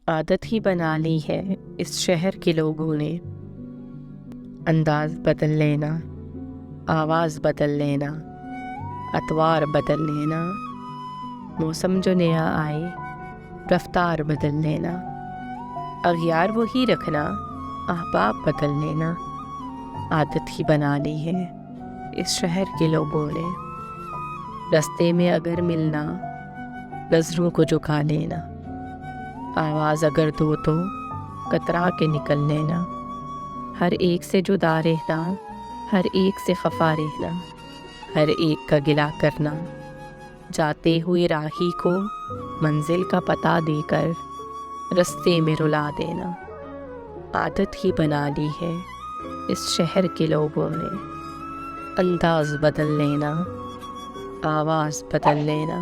عادت ہی بنا لی ہے اس شہر کے لوگوں نے، انداز بدل لینا، آواز بدل لینا، اتوار بدل لینا، موسم جو نیا آئے رفتار بدل لینا، اغیار وہی رکھنا، احباب بدل لینا۔ عادت ہی بنا لی ہے اس شہر کے لوگوں نے، رستے میں اگر ملنا نظروں کو جھکا لینا، آواز اگر دو تو کترا کے نکل لینا، ہر ایک سے جدا رہنا، ہر ایک سے خفا رہنا، ہر ایک کا گلہ کرنا، جاتے ہوئے راہی کو منزل کا پتہ دے کر رستے میں رلا دینا۔ عادت ہی بنا لی ہے اس شہر کے لوگوں نے، انداز بدل لینا، آواز بدل لینا۔